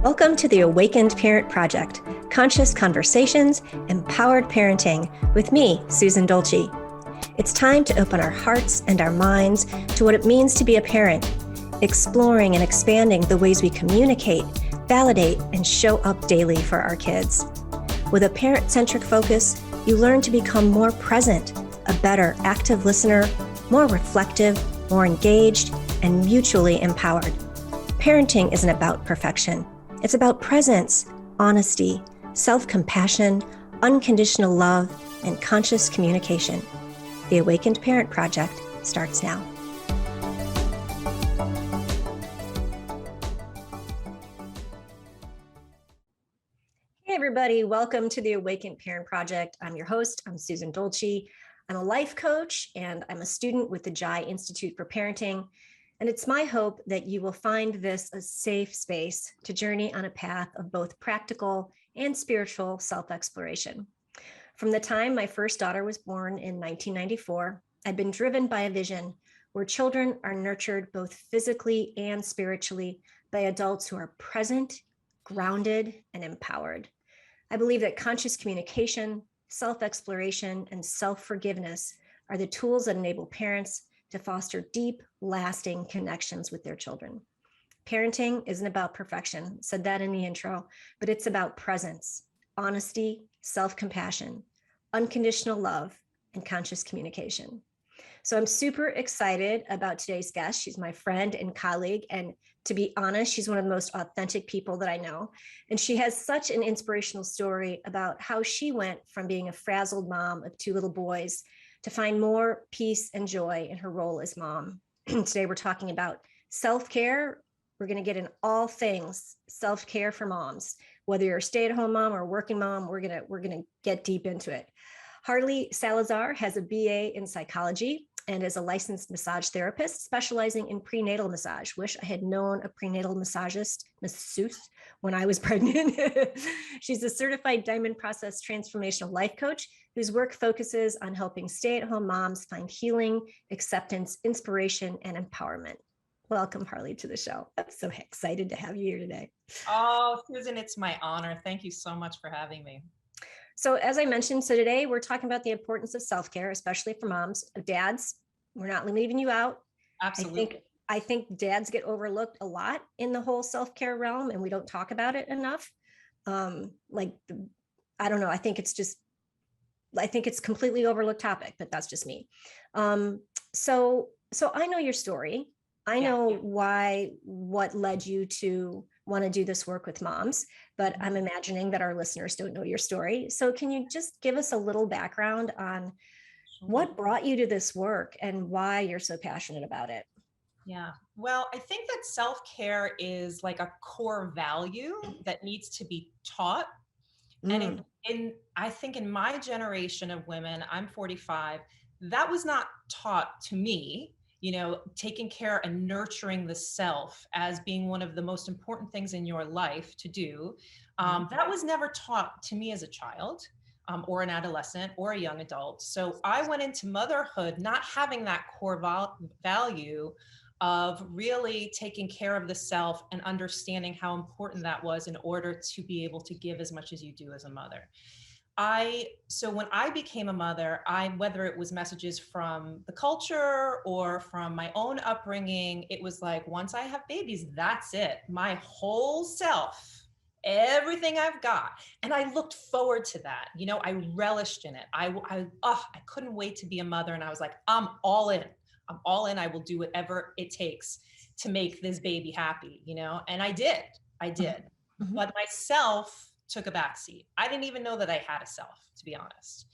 Welcome to the Awakened Parent Project, conscious conversations, empowered parenting with me, Susan Dolci. It's time to open our hearts and our minds to what it means to be a parent, exploring and expanding the ways we communicate, validate, and show up daily for our kids. With a parent-centric focus, you learn to become more present, a better active listener, more reflective, more engaged, and mutually empowered. Parenting isn't about perfection. It's about presence, honesty, self-compassion, unconditional love, and conscious communication. The Awakened Parent Project starts now. Hey everybody, welcome to the Awakened Parent Project. I'm your host, I'm Susan Dolci. I'm a life coach and I'm a student with the Jai Institute for Parenting. And it's my hope that you will find this a safe space to journey on a path of both practical and spiritual self-exploration. From the time my first daughter was born in 1994, I've been driven by a vision where children are nurtured both physically and spiritually by adults who are present, grounded, and empowered. I believe that conscious communication, self-exploration, and self-forgiveness are the tools that enable parents to foster deep, lasting connections with their children. Parenting isn't about perfection, said that in the intro, but it's about presence, honesty, self-compassion, unconditional love, and conscious communication. So I'm super excited about today's guest. She's my friend and colleague, and to be honest, she's one of the most authentic people that I know. And she has such an inspirational story about how she went from being a frazzled mom of two little boys to find more peace and joy in her role as mom. Today, we're talking about self-care. We're going to get in all things self-care for moms. Whether you're a stay-at-home mom or a working mom, we're going to get deep into it. Harli Salazar has a BA in psychology and is a licensed massage therapist specializing in prenatal massage. Wish I had known a prenatal masseuse, when I was pregnant. She's a certified Diamond Process transformational life coach whose work focuses on helping stay-at-home moms find healing, acceptance, inspiration, and empowerment. Welcome, Harli, to the show. I'm so excited to have you here today. Oh, Susan, it's my honor. Thank you so much for having me. So as I mentioned, today we're talking about the importance of self-care, especially for moms, dads. We're not leaving you out. Absolutely. I think dads get overlooked a lot in the whole self-care realm, and we don't talk about it enough. I don't know. I think it's completely overlooked topic, but that's just me. So I know your story. I know what led you to want to do this work with moms, but I'm imagining that our listeners don't know your story. So can you just give us a little background on what brought you to this work and why you're so passionate about it? Yeah. Well, I think that self-care is like a core value that needs to be taught. And I think in my generation of women, I'm 45, that was not taught to me. Taking care and nurturing the self as being one of the most important things in your life to do. That was never taught to me as a child, or an adolescent or a young adult. So I went into motherhood not having that core value of really taking care of the self and understanding how important that was in order to be able to give as much as you do as a mother. So when I became a mother, whether it was messages from the culture or from my own upbringing, it was like, once I have babies, that's it. My whole self, everything I've got. And I looked forward to that. I relished in it. I couldn't wait to be a mother. And I was like, I'm all in. I'm all in. I will do whatever it takes to make this baby happy, and I did. But myself took a backseat. I didn't even know that I had a self, to be honest.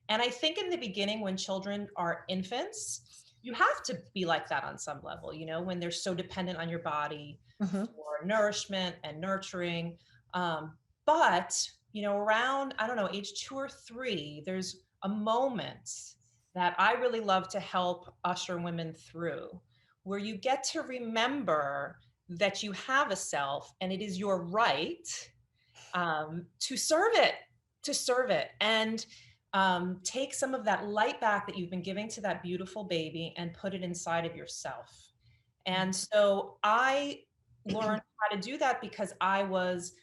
And I think in the beginning, when children are infants, you have to be like that on some level, when they're so dependent on your body for nourishment and nurturing. But, around, I don't know, age 2 or 3, there's a moment that I really love to help usher women through, where you get to remember that you have a self and it is your right to serve it, to serve it and take some of that light back that you've been giving to that beautiful baby and put it inside of yourself. And so I learned how to do that because I was,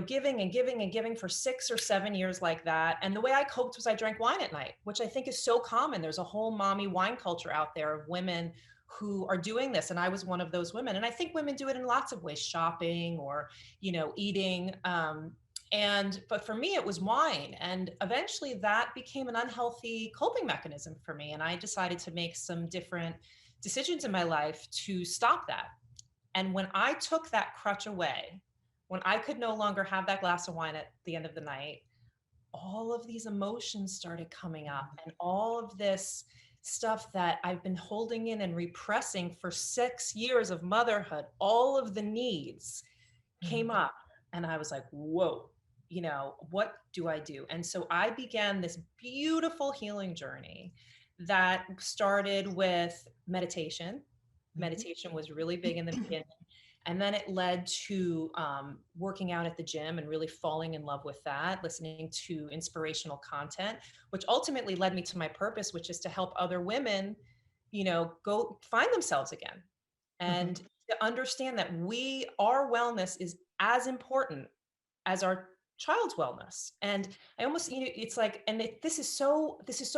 giving and giving and giving for 6 or 7 years like that. And the way I coped was I drank wine at night, which I think is so common. There's a whole mommy wine culture out there of women who are doing this. And I was one of those women. And I think women do it in lots of ways, shopping or, eating. But for me, it was wine. And eventually that became an unhealthy coping mechanism for me. And I decided to make some different decisions in my life to stop that. And when I took that crutch away, when I could no longer have that glass of wine at the end of the night, all of these emotions started coming up and all of this stuff that I've been holding in and repressing for 6 years of motherhood, all of the needs came up. And I was like, whoa, what do I do? And so I began this beautiful healing journey that started with meditation. Meditation was really big in the beginning. And then it led to working out at the gym and really falling in love with that, listening to inspirational content, which ultimately led me to my purpose, which is to help other women, go find themselves again and to understand that our wellness is as important as our child's wellness. And I almost, it's like, and this is so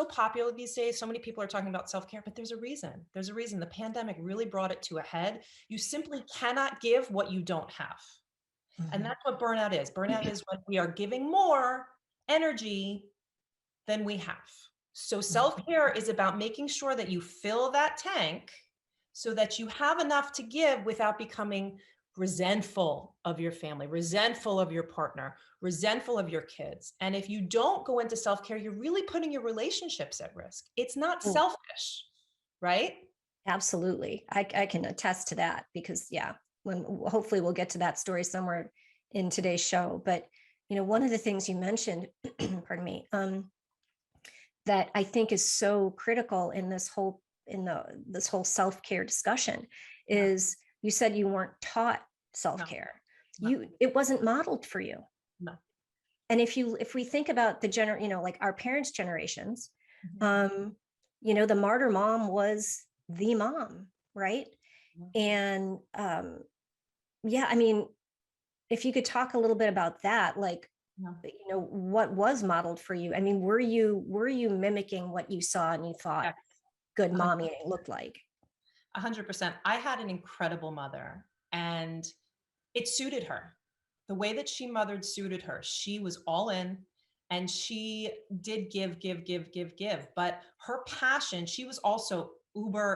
popular these days. So many people are talking about self-care, but there's a reason. The pandemic really brought it to a head. You simply cannot give what you don't have. And that's what burnout is. Burnout is when we are giving more energy than we have. So self-care is about making sure that you fill that tank so that you have enough to give without becoming resentful of your family, resentful of your partner, resentful of your kids. And if you don't go into self-care, you're really putting your relationships at risk. It's not selfish, right? Absolutely. I can attest to that because when hopefully we'll get to that story somewhere in today's show. But one of the things you mentioned, pardon me, that I think is so critical in this whole self-care discussion is you said you weren't taught self-care. No. It wasn't modeled for you. No. And if we think about the like our parents' generations, the martyr mom was the mom, right? And I mean, if you could talk a little bit about that, like, what was modeled for you? I mean, were you mimicking what you saw and you thought good mommy looked like? 100%. I had an incredible mother and it suited her. The way that she mothered suited her. She was all in and she did give, give, give, give, give. But her passion, she was also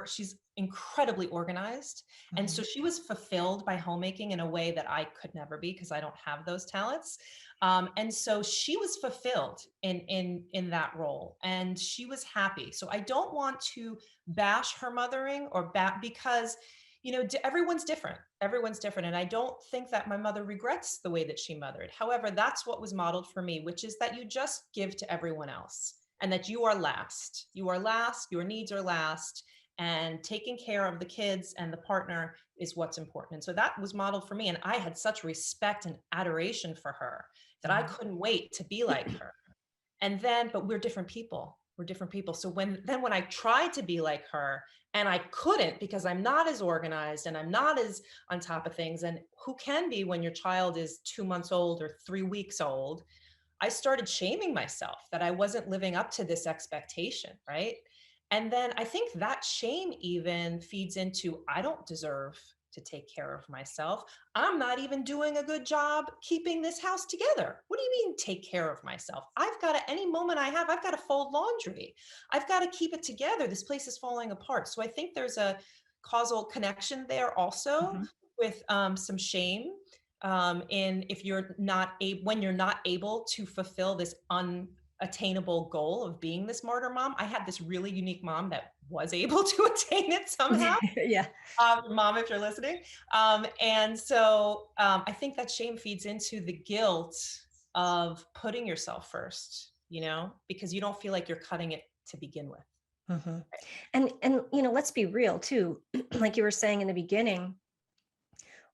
she's incredibly organized. And so she was fulfilled by homemaking in a way that I could never be because I don't have those talents. And so she was fulfilled in that role and she was happy. So I don't want to bash her mothering because everyone's different. Everyone's different. And I don't think that my mother regrets the way that she mothered. However, that's what was modeled for me, which is that you just give to everyone else and that you are last. You are last, your needs are last, and taking care of the kids and the partner is what's important. And so that was modeled for me. And I had such respect and adoration for her that I couldn't wait to be like her. And then, but we're different people. We're different people. So when I tried to be like her and I couldn't because I'm not as organized and I'm not as on top of things, and who can be when your child is 2 months old or 3 weeks old, I started shaming myself that I wasn't living up to this expectation, right? And then I think that shame even feeds into, I don't deserve to take care of myself. I'm not even doing a good job keeping this house together. What do you mean take care of myself? I've got to, any moment I have, I've got to fold laundry. I've got to keep it together. This place is falling apart. So I think there's a causal connection there also with some shame in if you're not when you're not able to fulfill this unattainable goal of being this martyr mom. I had this really unique mom that was able to attain it somehow. Yeah. Mom, if you're listening. And so I think that shame feeds into the guilt of putting yourself first, because you don't feel like you're cutting it to begin with. And let's be real too. Like you were saying in the beginning,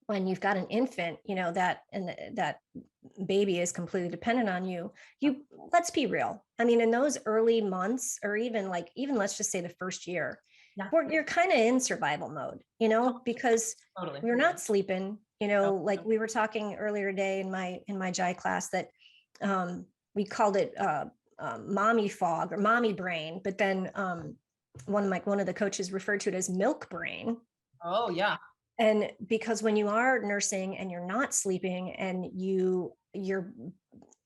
when you've got an infant, that baby is completely dependent on you, let's be real. I mean, in those early months, or even let's just say the first year, Yeah. you're kind of in survival mode, because Totally. we're not sleeping, like we were talking earlier today in my GI class that we called it mommy fog or mommy brain, but then one of the coaches referred to it as milk brain. Oh yeah. And because when you are nursing and you're not sleeping and you're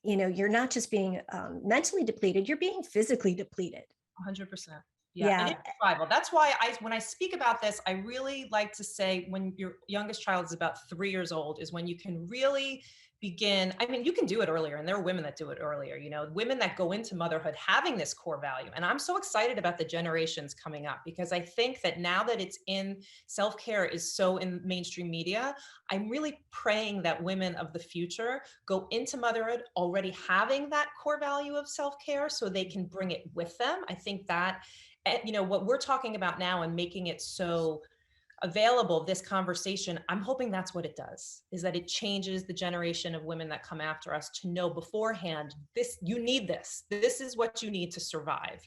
not just being mentally depleted, you're being physically depleted. 100%. Yeah. And Yeah. it's survival. That's why when I speak about this, I really like to say when your youngest child is about 3 years old is when you can really begin. I mean, you can do it earlier, and there are women that do it earlier, women that go into motherhood having this core value. And I'm so excited about the generations coming up, because I think that now that it's in self-care is so in mainstream media, I'm really praying that women of the future go into motherhood already having that core value of self-care so they can bring it with them. I think that, what we're talking about now and making it so available, this conversation, I'm hoping that's what it does, is that it changes the generation of women that come after us to know beforehand, you need this is what you need to survive,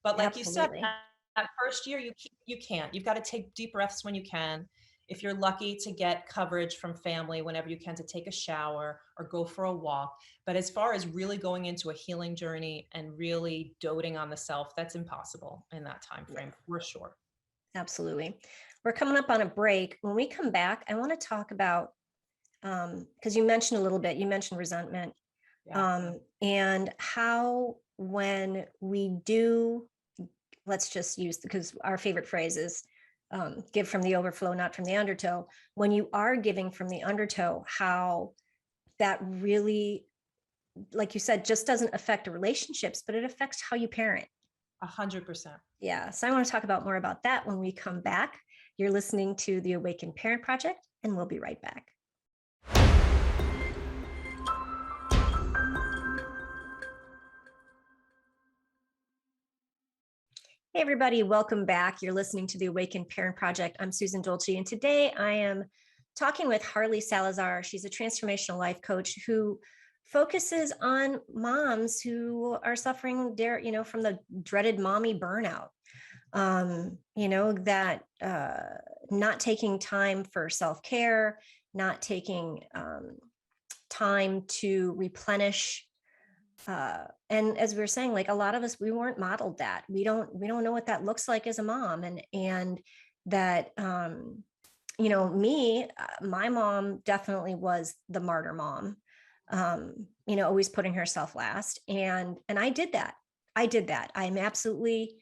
but like you said, Absolutely. that first year, you can't. You've got to take deep breaths when you can. If you're lucky to get coverage from family whenever you can, to take a shower or go for a walk. But as far as really going into a healing journey and really doting on the self, that's impossible in that time frame, for sure. Absolutely. We're coming up on a break. When we come back, I want to talk about, because you mentioned a little bit, you mentioned resentment, and how when we do, let's just use, because our favorite phrase is give from the overflow, not from the undertow. When you are giving from the undertow, how that really, like you said, just doesn't affect relationships, but it affects how you parent. 100%. Yeah. So I want to talk about more about that when we come back. You're listening to the Awakened Parent Project, and we'll be right back. Hey, everybody, welcome back. You're listening to the Awakened Parent Project. I'm Susan Dolci, and today I am talking with Harli Salazar. She's a transformational life coach who focuses on moms who are suffering from the dreaded mommy burnout. That not taking time for self-care, not taking time to replenish. And as we were saying, like a lot of us, we weren't modeled that. We don't know what that looks like as a mom. And that, my mom definitely was the martyr mom, always putting herself last. And I did that. I'm absolutely,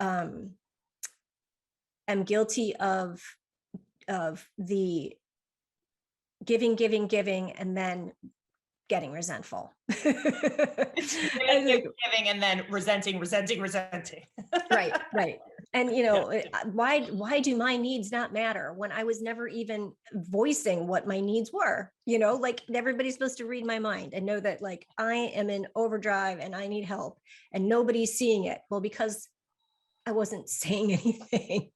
am guilty of the giving, and then getting resentful. Giving and then resenting. Right. And why do my needs not matter when I was never even voicing what my needs were? Like everybody's supposed to read my mind and know that like I am in overdrive and I need help, and nobody's seeing it. Well, because I wasn't saying anything.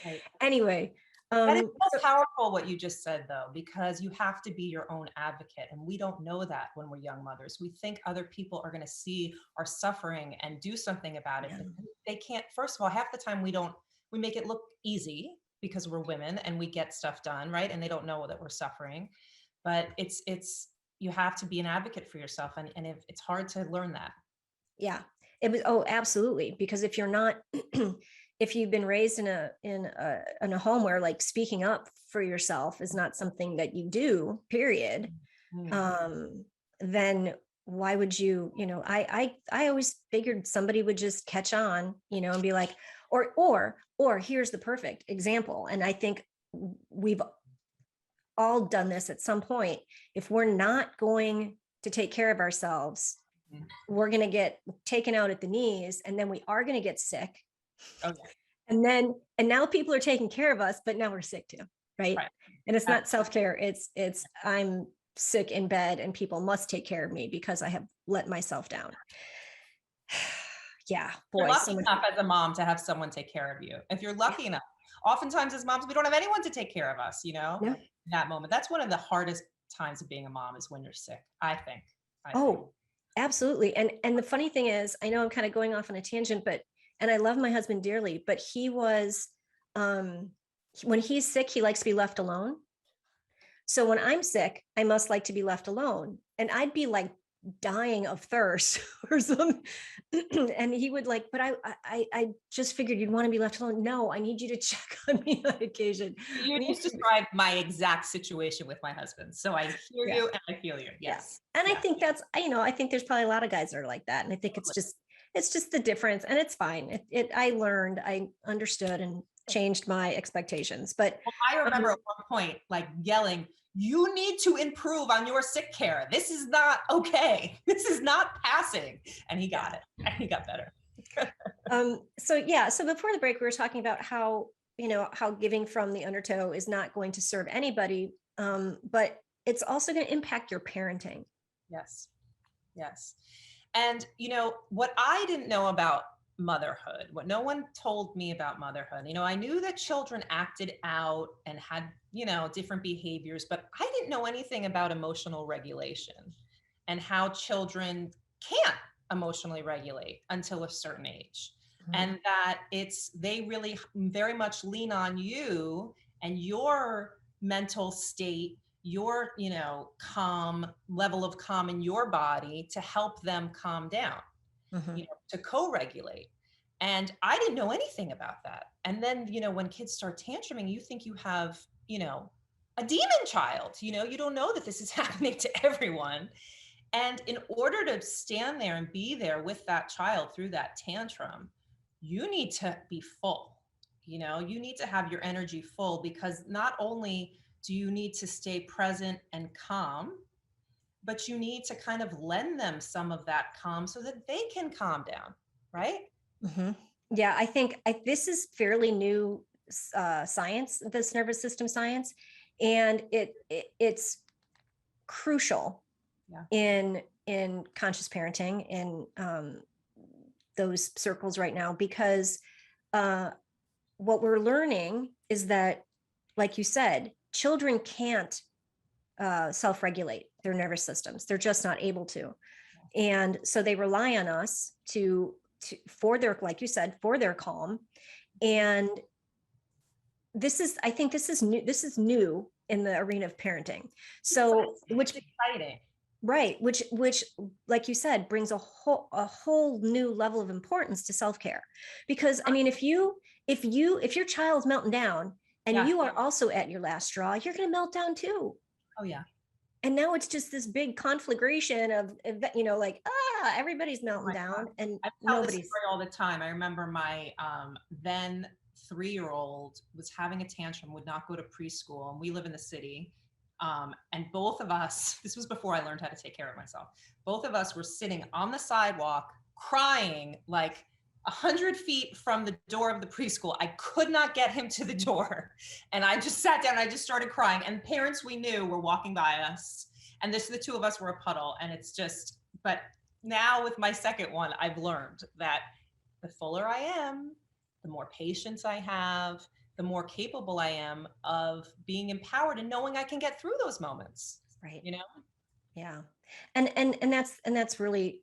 Right. Anyway. That is so powerful what you just said, though, because you have to be your own advocate. And we don't know that when we're young mothers. We think other people are going to see our suffering and do something about it. Yeah. But they can't. First of all, half the time we make it look easy because we're women and we get stuff done, right? And they don't know that we're suffering. But you have to be an advocate for yourself. And it's hard to learn that. Yeah, it was. Oh, absolutely. Because if you're not, if you've been raised in a home where like speaking up for yourself is not something that you do, period, then why would you, I always figured somebody would just catch on, and be like, or here's the perfect example. And I think we've all done this at some point. If we're not going to take care of ourselves, we're going to get taken out at the knees, and then we are going to get sick. Okay. And now people are taking care of us, but now we're sick too. Right. And it's not self-care. It's I'm sick in bed and people must take care of me because I have let myself down. Yeah. Boy, you're lucky enough as a mom to have someone take care of you. If you're lucky enough, oftentimes as moms, we don't have anyone to take care of us, in that moment. That's one of the hardest times of being a mom is when you're sick, I think. Oh, absolutely. And the funny thing is, I know I'm kind of going off on a tangent, but and I love my husband dearly, but he was when he's sick, he likes to be left alone. So when I'm sick, I must like to be left alone. And I'd be like dying of thirst or something. And he would like, but I just figured you'd want to be left alone. No, I need you to check on me on occasion. You just described my exact situation with my husband. So I hear Yeah. you and I feel you. Yes. Yeah. And I Yeah. think that's, I think there's probably a lot of guys that are like that. And I think it's just the difference, and it's fine. I learned, I understood and changed my expectations, but Well, I remember at one point, like yelling, you need to improve on your sick care. This is not okay. This is not passing. And he got it. And he got better. So before the break, we were talking about how, how giving from the undertow is not going to serve anybody, but it's also going to impact your parenting. Yes. Yes. And, what I didn't know about motherhood, what no one told me about motherhood, I knew that children acted out and had, different behaviors, but I didn't know anything about emotional regulation and how children can't emotionally regulate until a certain age. Mhm. And that they really very much lean on you and your mental state, your calm level of calm in your body to help them calm down, Mhm. to co-regulate. And I didn't know anything about that. And then when kids start tantruming, you think you have a demon child. You don't know that this is happening to everyone. And in order to stand there and be there with that child through that tantrum, you need to be full. You need to have your energy full, because not only do you need to stay present and calm, but you need to kind of lend them some of that calm so that they can calm down, right? Mhm. Yeah, I think this is fairly new science, this nervous system science, and it's crucial Yeah. in conscious parenting in those circles right now, because what we're learning is that, like you said, children can't self-regulate their nervous systems. They're just not able to, and so they rely on us for their, like you said, for their calm. And I think this is new. This is new in the arena of parenting. So, It's exciting. right, which, like you said, brings a whole new level of importance to self-care. Because I mean, if your child's melting down and Yeah. you are also at your last straw, you're going to melt down too. Oh yeah. And now it's just this big conflagration of, like, everybody's melting down and I tell this nobody's. story all the time. I remember my then 3-year-old was having a tantrum, would not go to preschool, and we live in the city. And both of us, this was before I learned how to take care of myself, both of us were sitting on the sidewalk crying like 100 feet from the door of the preschool. I could not get him to the door. And I just sat down and I just started crying. And parents we knew were walking by us. And the two of us were a puddle. And it's just, but now with my second one, I've learned that the fuller I am, the more patience I have, the more capable I am of being empowered and knowing I can get through those moments. Right. Yeah. And that's really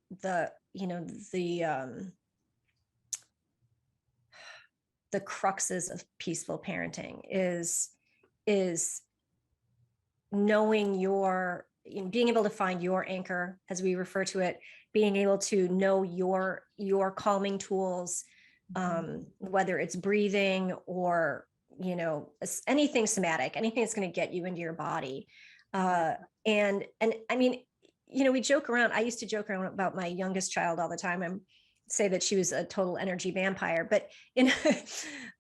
the cruxes of peaceful parenting is knowing being able to find your anchor, as we refer to it, being able to know your calming tools, whether it's breathing or anything somatic, anything that's going to get you into your body. And I mean, we joke around. I used to joke around about my youngest child all the time. I'm say that she was a total energy vampire, but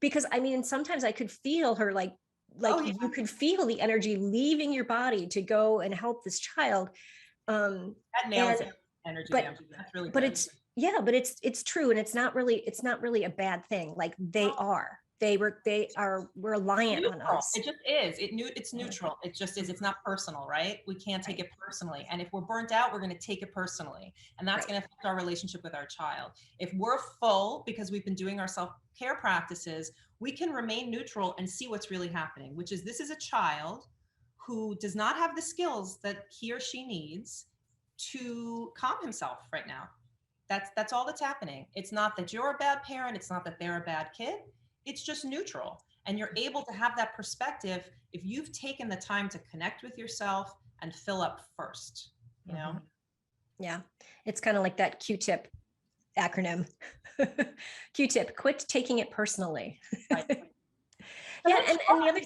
because I mean, sometimes I could feel her like you could feel the energy leaving your body to go and help this child. That nails it. Energy vampire. That's really but good. it's true, and it's not really a bad thing. Like they are reliant on us. It just is. It's neutral. It just is. It's not personal, right? We can't take it personally. And if we're burnt out, we're going to take it personally. And that's going to affect our relationship with our child. If we're full because we've been doing our self-care practices, we can remain neutral and see what's really happening, which is this is a child who does not have the skills that he or she needs to calm himself right now. That's all that's happening. It's not that you're a bad parent. It's not that they're a bad kid. It's just neutral. And you're able to have that perspective if you've taken the time to connect with yourself and fill up first, you know? Yeah. It's kind of like that Q-tip acronym. Q-tip, quit taking it personally. Right. Yeah. And the other,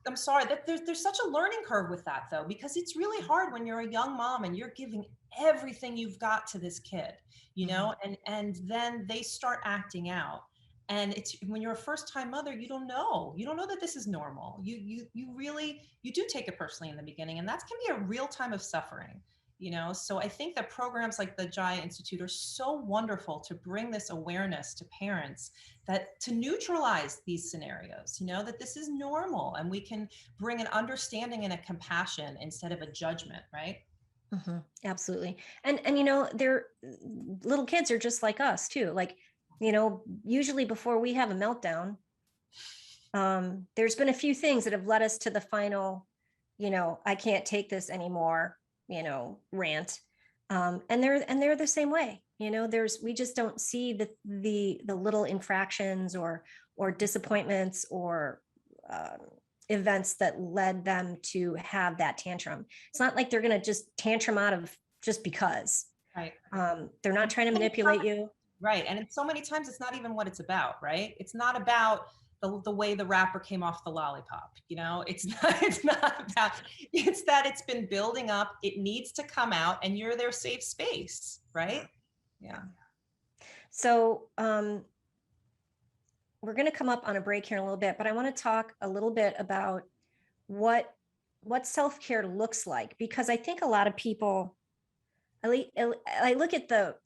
I'm sorry that there's such a learning curve with that though, because it's really hard when you're a young mom and you're giving everything you've got to this kid, you know, and then they start acting out. And it's when you're a first time mother, you don't know that this is normal. You really, you do take it personally in the beginning, and that can be a real time of suffering, you know? So I think that programs like the Jaya Institute are so wonderful to bring this awareness to parents, that to neutralize these scenarios, you know, that this is normal and we can bring an understanding and a compassion instead of a judgment, right? Absolutely. And you know, they're little kids are just like us too. Like, you know, usually before we have a meltdown, there's been a few things that have led us to the final, you know, I can't take this anymore, you know, rant. And they're the same way. You know, we just don't see the little infractions or disappointments or events that led them to have that tantrum. It's not like they're going to just tantrum out of just because. Right. They're not trying to manipulate you. Right. And so many times it's not even what it's about, right? It's not about the way the wrapper came off the lollipop, you know, it's not about, it's that it's been building up, it needs to come out, and you're their safe space, right? Yeah. So we're going to come up on a break here in a little bit, but I want to talk a little bit about what self-care looks like, because I think a lot of people, I look at the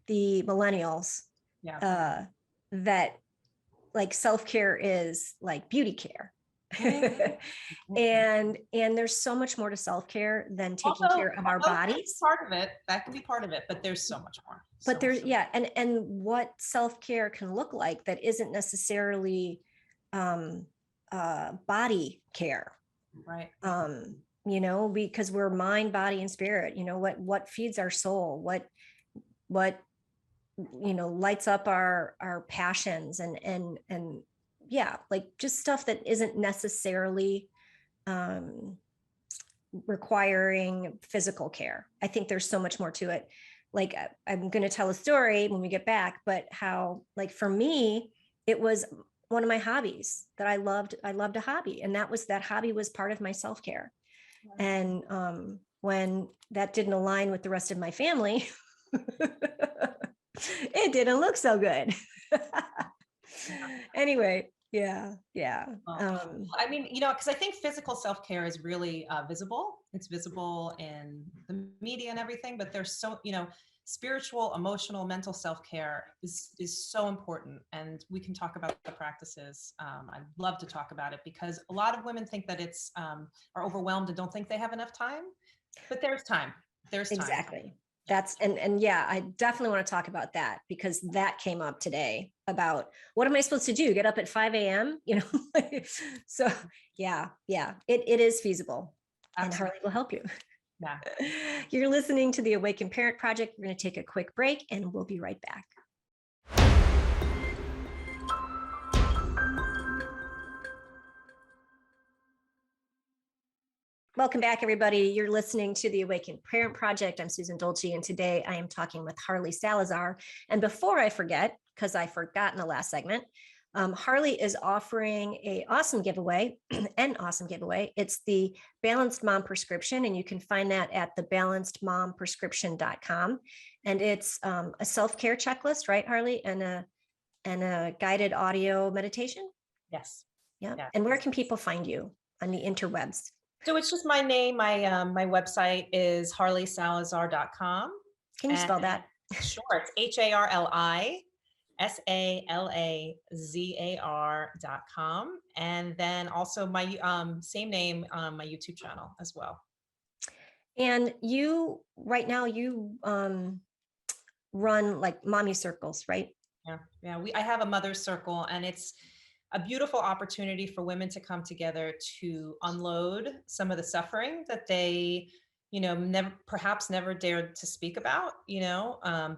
millennials, Yeah. that like self-care is like beauty care. and there's so much more to self-care than taking care of our bodies. That can be part of it, but there's so much more. But there's, yeah, and what self-care can look like that isn't necessarily body care, right? You know, because we're mind, body, and spirit. You know, what feeds our soul, what you know, lights up our passions, and yeah, like just stuff that isn't necessarily requiring physical care. I think there's so much more to it. Like, I'm going to tell a story when we get back, but how, like, for me, it was one of my hobbies that I loved a hobby, and that hobby was part of my self-care. And when that didn't align with the rest of my family, it didn't look so good. Anyway, yeah. I mean, you know, because I think physical self-care is really visible. It's visible in the media and everything, but there's so, you know, spiritual, emotional, mental self-care is so important. And we can talk about the practices. I'd love to talk about it, because a lot of women think that it's are overwhelmed and don't think they have enough time, but there's time. There's time. Exactly. That's, and yeah, I definitely want to talk about that, because that came up today about what am I supposed to do? Get up at 5 a.m., you know? So yeah, it is feasible. Absolutely. And Harli will help you. Yeah. You're listening to the Awakened Parent Project. We're going to take a quick break and we'll be right back. Welcome back, everybody. You're listening to the Awakened Parent Project. I'm Susan Dolci, and today I am talking with Harli Salazar. And before I forget, because I forgot in the last segment, Harli is offering an awesome giveaway. It's the Balanced Mom Prescription, and you can find that at thebalancedmomprescription.com. And it's a self-care checklist, right, Harli, and a guided audio meditation. Yes. Yeah. Yes. And where can people find you on the interwebs? So it's just my name. My website is harlisalazar.com. Can you spell that? Sure. It's HarliSalazar.com. And then also my same name on my YouTube channel as well. And you, right now, you run like mommy circles, right? Yeah. I have a mother's circle, and it's a beautiful opportunity for women to come together to unload some of the suffering that they, perhaps never dared to speak about,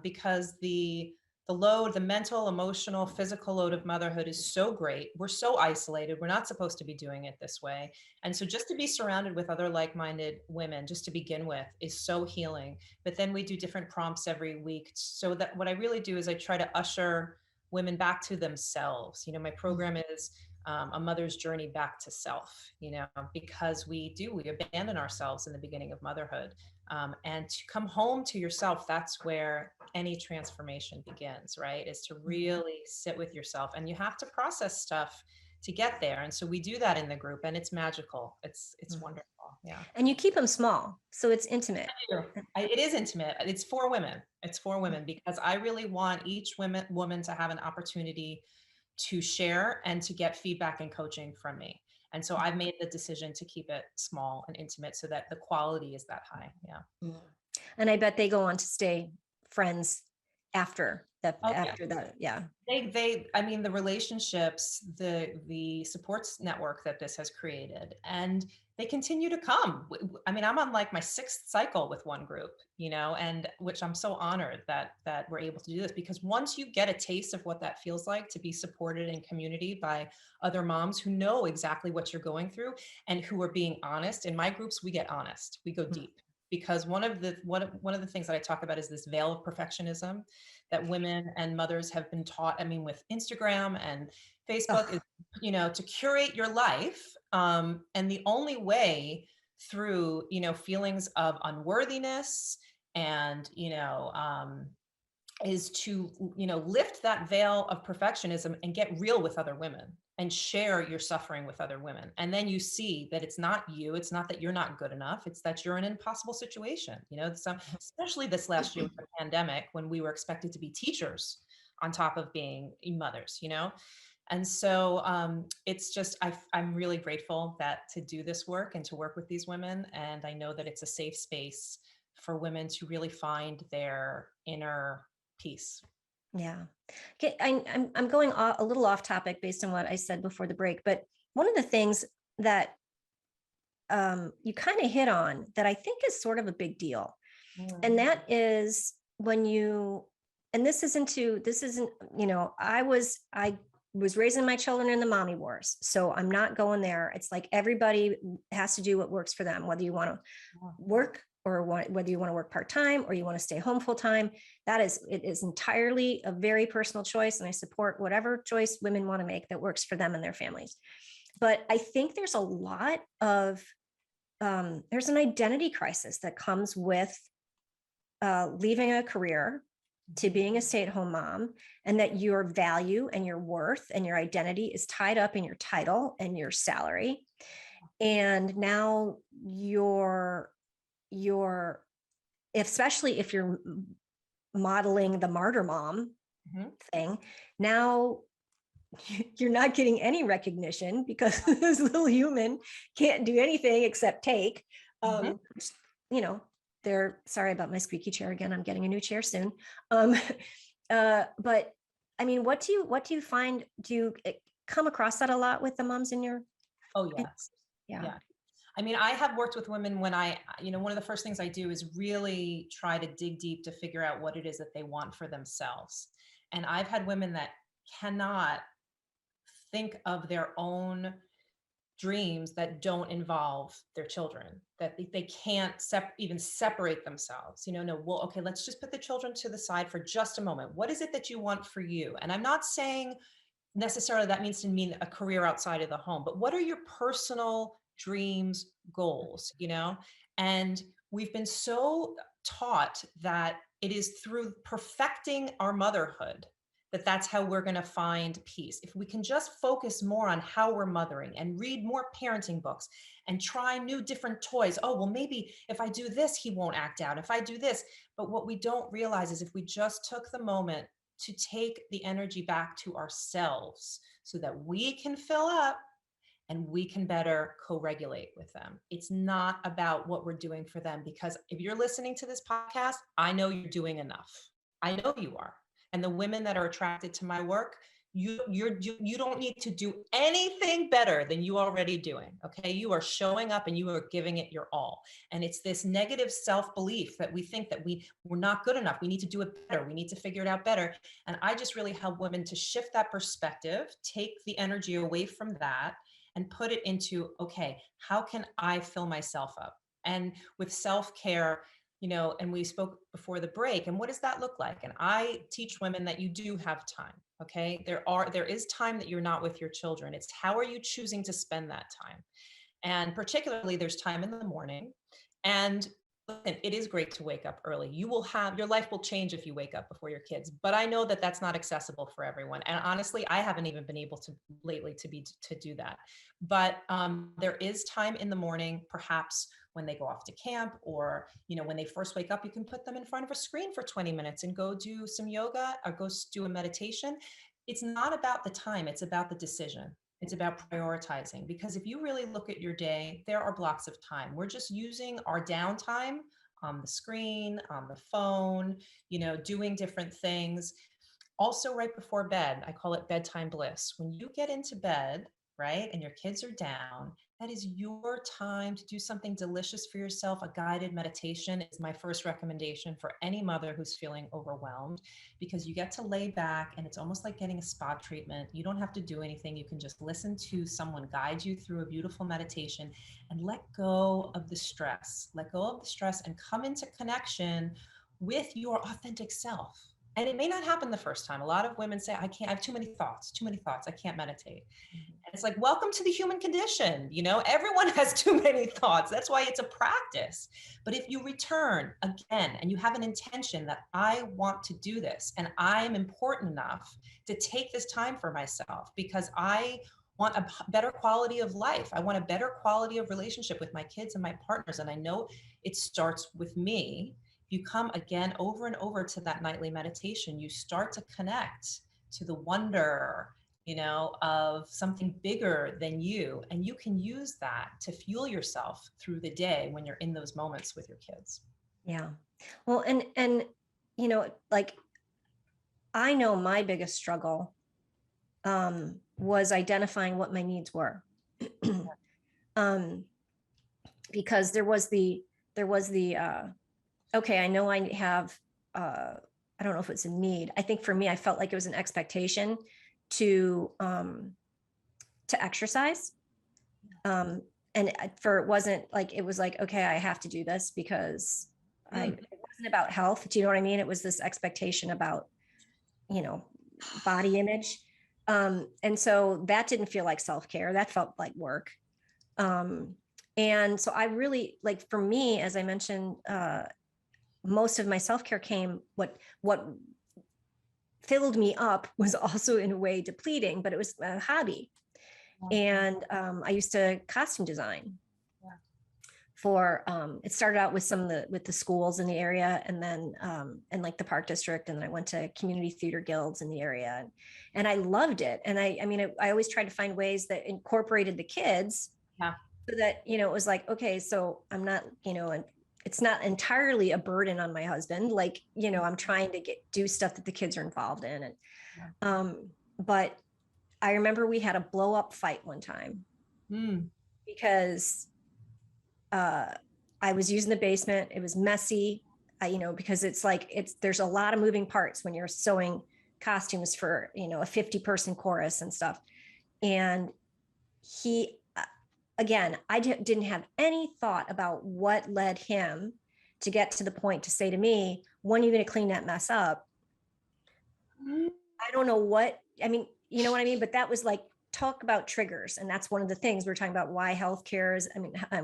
because the load, the mental, emotional, physical load of motherhood is so great. We're so isolated. We're not supposed to be doing it this way. And so just to be surrounded with other like-minded women, just to begin with, is so healing. But then we do different prompts every week. So that what I really do is I try to usher women back to themselves. My program is a mother's journey back to self, because we abandon ourselves in the beginning of motherhood. And to come home to yourself, that's where any transformation begins, right? Is to really sit with yourself, and you have to process stuff to get there. And so we do that in the group, and it's magical. It's wonderful. Yeah. And you keep them small, so it's intimate. It is intimate. It's for women. It's for women because I really want each woman to have an opportunity to share and to get feedback and coaching from me. And so I've made the decision to keep it small and intimate so that the quality is that high. Yeah. And I bet they go on to stay friends after that. Oh, after that, yeah. I mean, the relationships, the supports network that this has created, and they continue to come. I mean, I'm on like my 6th cycle with one group, and which I'm so honored that we're able to do this, because once you get a taste of what that feels like to be supported in community by other moms who know exactly what you're going through and who are being honest. In my groups, we get honest, we go deep, because one of the things that I talk about is this veil of perfectionism that women and mothers have been taught. I mean, with Instagram and Facebook, is, to curate your life. And the only way through, feelings of unworthiness and, is to, lift that veil of perfectionism and get real with other women and share your suffering with other women. And then you see that it's not you, it's not that you're not good enough, it's that you're in an impossible situation. Especially this last year with the pandemic, when we were expected to be teachers on top of being mothers, And so it's just, I'm really grateful to do this work and to work with these women. And I know that it's a safe space for women to really find their inner peace. Yeah. Okay. I'm going a little off topic based on what I said before the break, but one of the things that you kind of hit on that I think is sort of a big deal, and that is when and this isn't, I was raising my children in the mommy wars, so I'm not going there. It's like everybody has to do what works for them, whether you want to work or whether you want to work part-time or you want to stay home full-time. It is entirely a very personal choice, and I support whatever choice women want to make that works for them and their families. But I think there's a lot of there's an identity crisis that comes with leaving a career to being a stay-at-home mom, and that your value and your worth and your identity is tied up in your title and your salary. And now especially if you're modeling the martyr mom thing, now you're not getting any recognition because this little human can't do anything except take. They're sorry about my squeaky chair again. I'm getting a new chair soon. But I mean, what do you find? Do you come across that a lot with the moms in your? Oh, yes. Yeah. I mean, I have worked with women when one of the first things I do is really try to dig deep to figure out what it is that they want for themselves. And I've had women that cannot think of their own dreams that don't involve their children, that they can't even separate themselves. No, well, okay, let's just put the children to the side for just a moment. What is it that you want for you? And I'm not saying necessarily that mean a career outside of the home, but what are your personal dreams, goals, And we've been so taught that it is through perfecting our motherhood that's how we're going to find peace. If we can just focus more on how we're mothering and read more parenting books and try new different toys. Oh, well, maybe if I do this, he won't act out. If I do this. But what we don't realize is if we just took the moment to take the energy back to ourselves so that we can fill up and we can better co-regulate with them. It's not about what we're doing for them, because if you're listening to this podcast, I know you're doing enough. I know you are. And the women that are attracted to my work, You don't need to do anything better than you already doing. Okay. You are showing up and you are giving it your all. And it's this negative self-belief that we think that we're not good enough. We need to do it better. We need to figure it out better. And I just really help women to shift that perspective, take the energy away from that and put it into, okay, how can I fill myself up? And with self-care, and we spoke before the break, and what does that look like? And I teach women that you do have time. Okay. There is time that you're not with your children. It's how are you choosing to spend that time? And particularly there's time in the morning. And listen, it is great to wake up early. Your life will change if you wake up before your kids, but I know that that's not accessible for everyone. And honestly, I haven't even been able to lately to do that. But there is time in the morning, perhaps when they go off to camp, or when they first wake up, you can put them in front of a screen for 20 minutes and go do some yoga or go do a meditation. It's not about the time, it's about the decision. It's about prioritizing, because if you really look at your day, there are blocks of time. We're just using our downtime on the screen, on the phone, doing different things. Also, right before bed, I call it bedtime bliss. When you get into bed, right, and your kids are down, that is your time to do something delicious for yourself. A guided meditation is my first recommendation for any mother who's feeling overwhelmed, because you get to lay back and it's almost like getting a spa treatment. You don't have to do anything. You can just listen to someone guide you through a beautiful meditation and let go of the stress. Let go of the stress and come into connection with your authentic self. And it may not happen the first time. A lot of women say, I have too many thoughts, I can't meditate. And it's like, welcome to the human condition. Everyone has too many thoughts. That's why it's a practice. But if you return again and you have an intention that I want to do this and I'm important enough to take this time for myself because I want a better quality of life. I want a better quality of relationship with my kids and my partners. And I know it starts with me. You come again over and over to that nightly meditation, you start to connect to the wonder, of something bigger than you. And you can use that to fuel yourself through the day when you're in those moments with your kids. Yeah. Well, and like, I know my biggest struggle was identifying what my needs were. Because there was the okay, I know I have, I don't know if it's a need. I think for me, I felt like it was an expectation to exercise. And it wasn't like, it was like, okay, I have to do this because it wasn't about health. Do you know what I mean? It was this expectation about, body image. And so that didn't feel like self-care. That felt like work. And so I really, like, for me, as I mentioned, most of my self-care came, what filled me up was also in a way depleting, but it was a hobby. And I used to costume design for, it started out with with the schools in the area, and then and like the Park District, and then I went to community theater guilds in the area, and I loved it. And I always tried to find ways that incorporated the kids, so that it was like, okay, so I'm not, and it's not entirely a burden on my husband. Like, I'm trying to do stuff that the kids are involved in. And but I remember we had a blow up fight one time because I was using the basement. It was messy, because it's like, there's a lot of moving parts when you're sewing costumes for, a 50-person chorus and stuff. And he, again, I didn't have any thought about what led him to get to the point to say to me, when are you going to clean that mess up? I don't know what, you know what I mean? But that was like, talk about triggers. And that's one of the things we're talking about, why healthcare is,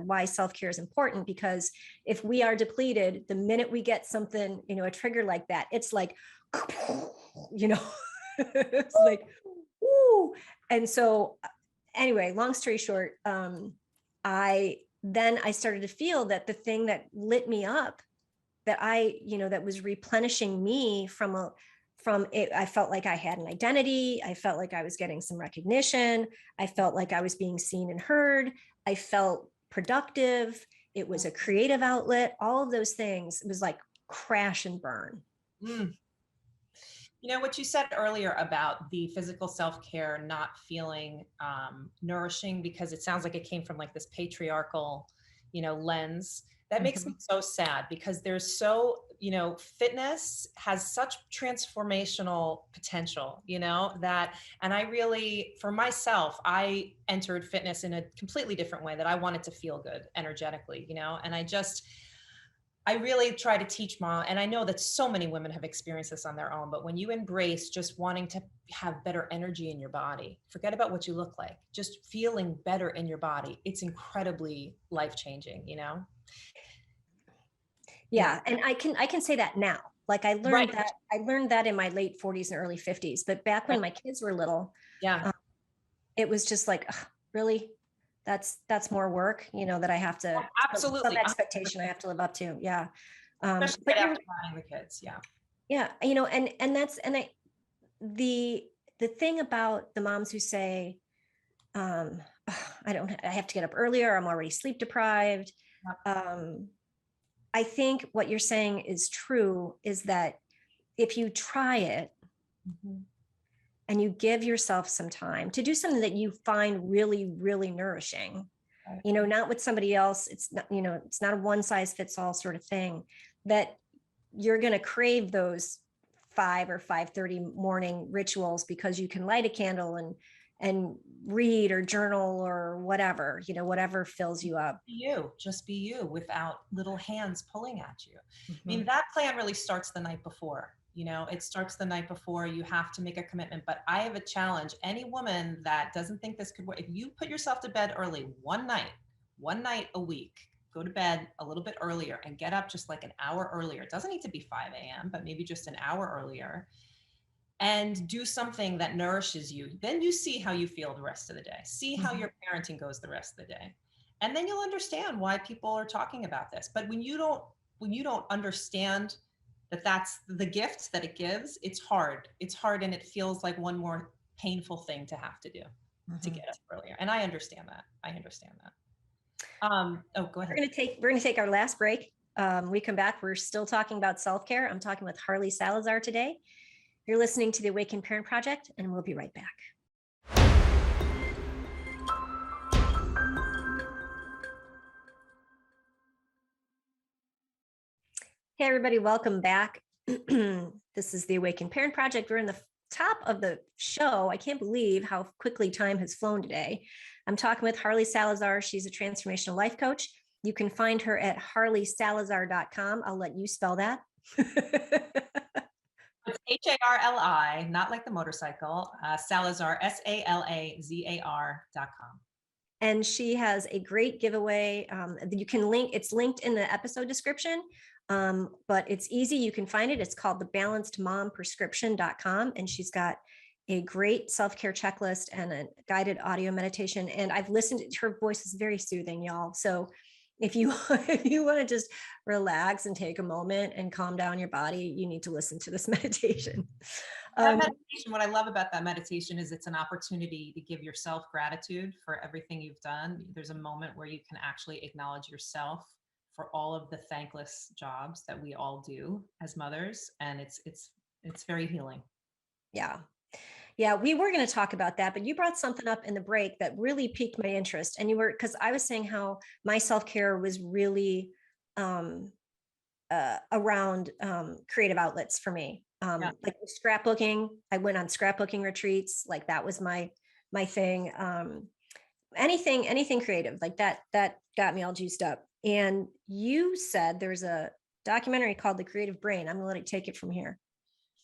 why self-care is important, because if we are depleted, the minute we get something, a trigger like that, it's like, it's like, woo. And so anyway, long story short, I started to feel that the thing that lit me up, that that was replenishing me from it, I felt like I had an identity. I felt like I was getting some recognition. I felt like I was being seen and heard. I felt productive. It was a creative outlet. All of those things. It was like crash and burn. You know, what you said earlier about the physical self-care not feeling nourishing because it sounds like it came from like this patriarchal, lens. That makes me Mhm. so sad because there's so, fitness has such transformational potential, that, and I really, for myself, I entered fitness in a completely different way that I wanted to feel good energetically, and I really try to teach mom, and I know that so many women have experienced this on their own, but when you embrace just wanting to have better energy in your body, forget about what you look like, just feeling better in your body, it's incredibly life changing, Yeah. Yeah, and I can say that now. Like Right. I learned that in my late 40s and early 50s, but back when Right. my kids were little, Yeah. um, it was just like, "Ugh, really? That's more work, that I have to some Absolutely. expectation I have to live up to." Yeah. Especially But right you're after having the kids. Yeah. yeah, the the thing about the moms who say, um, "Ugh, I have to get up earlier, I'm already sleep deprived." Yep. Um, I think what you're saying is true, is that if you try it Mhm. and you give yourself some time to do something that you find really, really nourishing, Right. not with somebody else, it's not a one size fits all sort of thing, that you're going to crave those 5 or 5:30 morning rituals because you can light a candle and read or journal or whatever, whatever fills you up. Just be you without little hands pulling at you. I Mhm. mean, that plan really starts the night before. It starts the night before. You have to make a commitment. But I have a challenge. Any woman that doesn't think this could work, if you put yourself to bed early one night a week, go to bed a little bit earlier and get up just like an hour earlier. It doesn't need to be 5 a.m., but maybe just an hour earlier, and do something that nourishes you. Then you see how you feel the rest of the day. See how Mhm. your parenting goes the rest of the day. And then you'll understand why people are talking about this. But when you don't understand that that's the gift that it gives, it's hard. It's hard, and it feels like one more painful thing to have to do, to Mhm. get up earlier. And I understand that. I understand that. Oh, go ahead. We're gonna take our last break. We come back. We're still talking about self care. I'm talking with Harli Salazar today. You're listening to the Awakened Parent Project, and we'll be right back. Hey, everybody, welcome back. This is the Awakened Parent Project. We're in the top of the show. I can't believe how quickly time has flown today. I'm talking with Harli Salazar. She's a transformational life coach. You can find her at harlisalazar.com. I'll let you spell that. It's Harli, not like the motorcycle. Salazar, SALAZAR.com. And she has a great giveaway. You can link, it's linked in the episode description, but it's easy. You can find it. It's called the balancedmomprescription.com. And she's got a great self-care checklist and a guided audio meditation. And I've listened to her voice is very soothing, y'all. So if you if you want to just relax and take a moment and calm down your body, you need to listen to this meditation. That Um, meditation, what I love about that meditation is it's an opportunity to give yourself gratitude for everything you've done. There's a moment where you can actually acknowledge yourself for all of the thankless jobs that we all do as mothers, and it's very healing. yeah. Yeah, we were going to talk about that, but you brought something up in the break that really piqued my interest. And you were, because I was saying how my self care was really um, around creative outlets for me. Yeah. Like scrapbooking, I went on scrapbooking retreats. Like that was my thing. Anything creative like that got me all juiced up. And you said there's a documentary called The Creative Brain. I'm going to let you take it from here.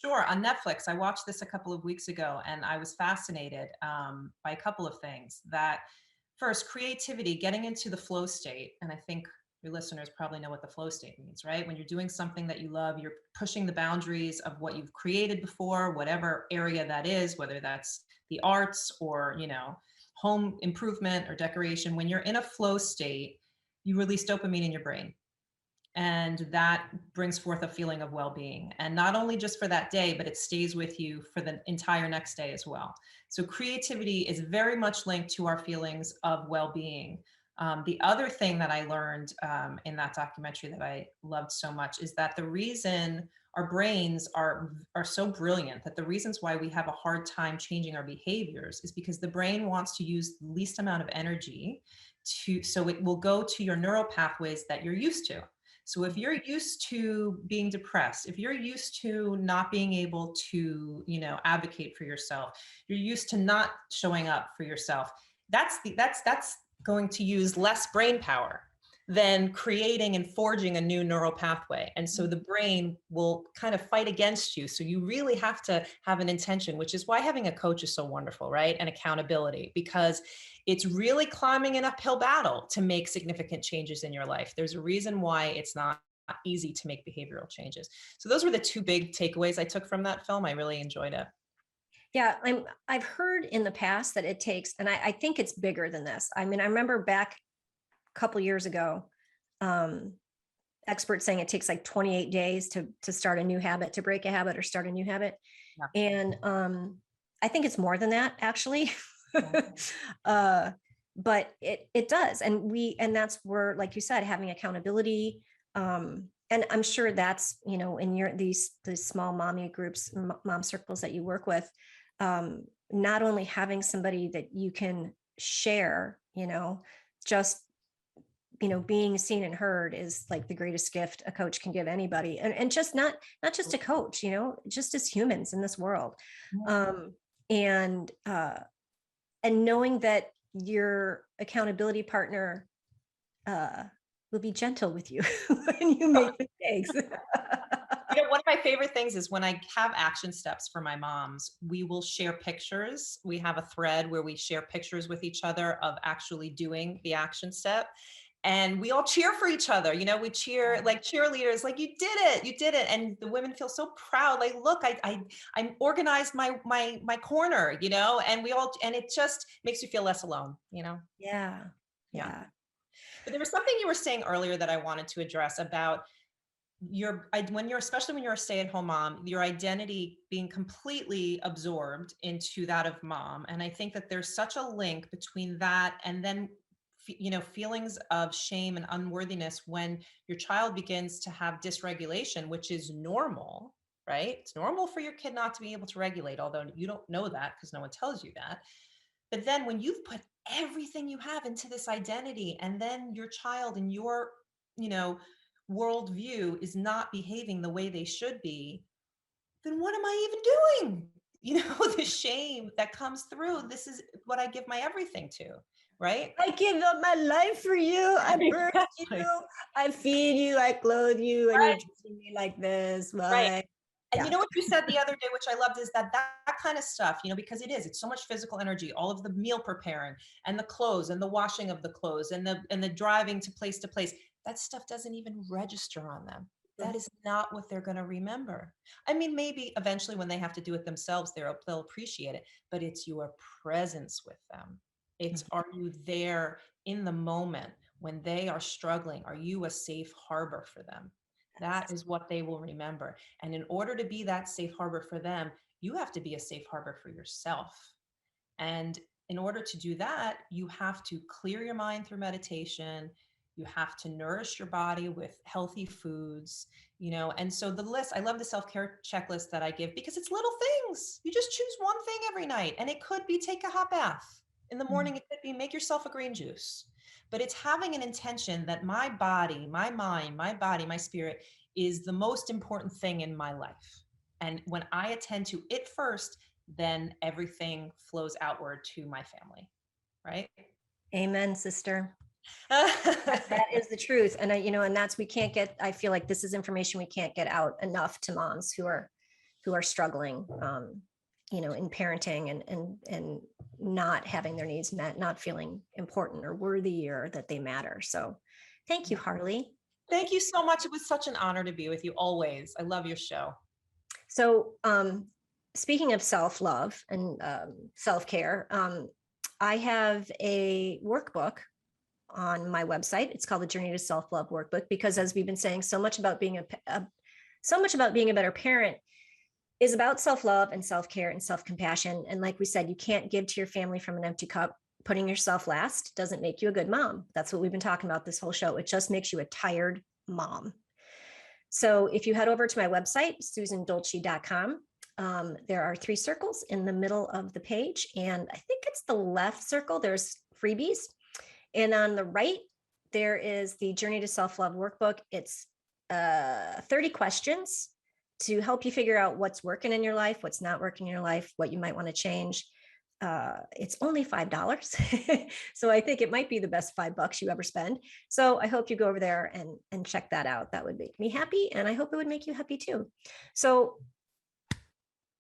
Sure. On Netflix, I watched this a couple of weeks ago, and I was fascinated by a couple of things. That first, creativity, getting into the flow state. And I think your listeners probably know what the flow state means, right? When you're doing something that you love, you're pushing the boundaries of what you've created before, whatever area that is, whether that's the arts or, home improvement or decoration. When you're in a flow state, you release dopamine in your brain, and that brings forth a feeling of well-being, and not only just for that day, but it stays with you for the entire next day as well. So creativity is very much linked to our feelings of well-being. The other thing that I learned in that documentary that I loved so much is that the reason our brains are so brilliant, that the reasons why we have a hard time changing our behaviors is because the brain wants to use the least amount of energy so it will go to your neural pathways that you're used to. So if you're used to being depressed, if you're used to not being able to, advocate for yourself, you're used to not showing up for yourself, that's going to use less brain power than creating and forging a new neural pathway. And so the brain will kind of fight against you. So you really have to have an intention, which is why having a coach is so wonderful, right? And accountability, because it's really climbing an uphill battle to make significant changes in your life. There's a reason why it's not easy to make behavioral changes. So those were the two big takeaways I took from that film. I really enjoyed it. Yeah, I've heard in the past that it takes, and I think it's bigger than this. I mean, I remember back a couple years ago, um, experts saying it takes like 28 days to start a new habit, to break a habit or start a new habit. Yeah. And I think it's more than that, actually. But it does. And that's where, like you said, having accountability. And I'm sure that's, in these small mommy groups, mom circles that you work with, not only having somebody that you can share, just being seen and heard is like the greatest gift a coach can give anybody, and just not just a coach, just as humans in this world. um and knowing that your accountability partner will be gentle with you when you make mistakes. One of my favorite things is when I have action steps for my moms, we will share pictures. We have a thread where we share pictures with each other of actually doing the action step. And we all cheer for each other. We cheer like cheerleaders, like you did it, you did it. And the women feel so proud. Like, look, I organized my corner, and it just makes you feel less alone. Yeah. Yeah. Yeah. But there was something you were saying earlier that I wanted to address about especially when you're a stay-at-home mom, your identity being completely absorbed into that of mom. And I think that there's such a link between that and then feelings of shame and unworthiness when your child begins to have dysregulation, which is normal, right? It's normal for your kid not to be able to regulate, although you don't know that because no one tells you that. But then when you've put everything you have into this identity, and then your child and your you know worldview is not behaving the way they should be, then what am I even doing? The shame that comes through. This is what I give my everything to, right? I give up my life for you. I birthed Exactly. you. I feed you. I clothe you. And you're Right, treating me like this. right. Why? And Yeah. you know what you said the other day, which I loved, is that kind of stuff, because it's so much physical energy, all of the meal preparing and the clothes and the washing of the clothes and the driving to place. That stuff doesn't even register on them. That is not what they're going to remember. I mean, maybe eventually when they have to do it themselves, they'll appreciate it, but it's your presence with them. It's, Mhm. are you there in the moment when they are struggling? Are you a safe harbor for them? That is what they will remember. And in order to be that safe harbor for them, you have to be a safe harbor for yourself. And in order to do that, you have to clear your mind through meditation. You have to nourish your body with healthy foods. And so the list, I love the self-care checklist that I give because it's little things. You just choose one thing every night. And it could be take a hot bath. In the morning, it could be make yourself a green juice. But it's having an intention that my body, my mind, my body, my spirit is the most important thing in my life. And when I attend to it first, then everything flows outward to my family. Right. Amen, sister. That is the truth. And and that's, I feel like this is information we can't get out enough to moms who are struggling, in parenting and not having their needs met, not feeling important or worthy or that they matter. So thank you, Harli. Thank you so much. It was such an honor to be with you always. I love your show. So speaking of self-love and self-care, I have a workbook on my website. It's called the Journey to Self-Love Workbook, because as we've been saying, so much about being a better parent is about self-love and self-care and self-compassion. And like we said, you can't give to your family from an empty cup. putting yourself last doesn't make you a good mom. That's what we've been talking about this whole show. It just makes you a tired mom. So if you head over to my website, susandolci.com, there are 3 circles in the middle of the page. And I think it's the left circle. There's freebies. And on the right, there is the Journey to Self-Love workbook. It's 30 questions to help you figure out what's working in your life, what's not working in your life, what you might want to change. It's only $5. So I think it might be the best $5 you ever spend. So I hope you go over there and check that out. That would make me happy. And I hope it would make you happy too. So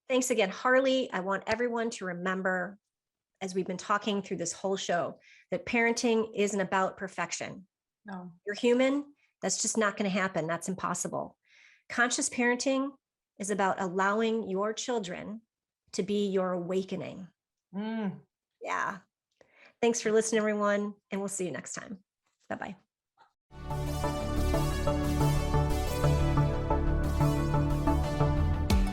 thanks again, Harli. I want everyone to remember, as we've been talking through this whole show, that parenting isn't about perfection. No. You're human. That's just not going to happen. That's impossible. Conscious parenting is about allowing your children to be your awakening. Yeah. Thanks for listening, everyone. And we'll see you next time. Bye-bye.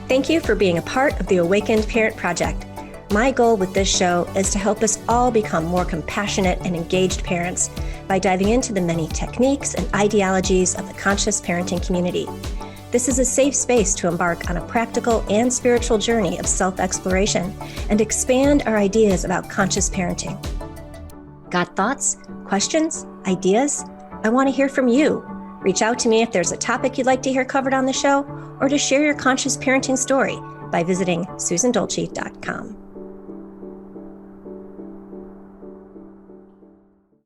Thank you for being a part of the Awakened Parent Project. My goal with this show is to help us all become more compassionate and engaged parents by diving into the many techniques and ideologies of the conscious parenting community. This is a safe space to embark on a practical and spiritual journey of self-exploration and expand our ideas about conscious parenting. Got thoughts, questions, ideas? I want to hear from you. Reach out to me if there's a topic you'd like to hear covered on the show, or to share your conscious parenting story by visiting susandolci.com.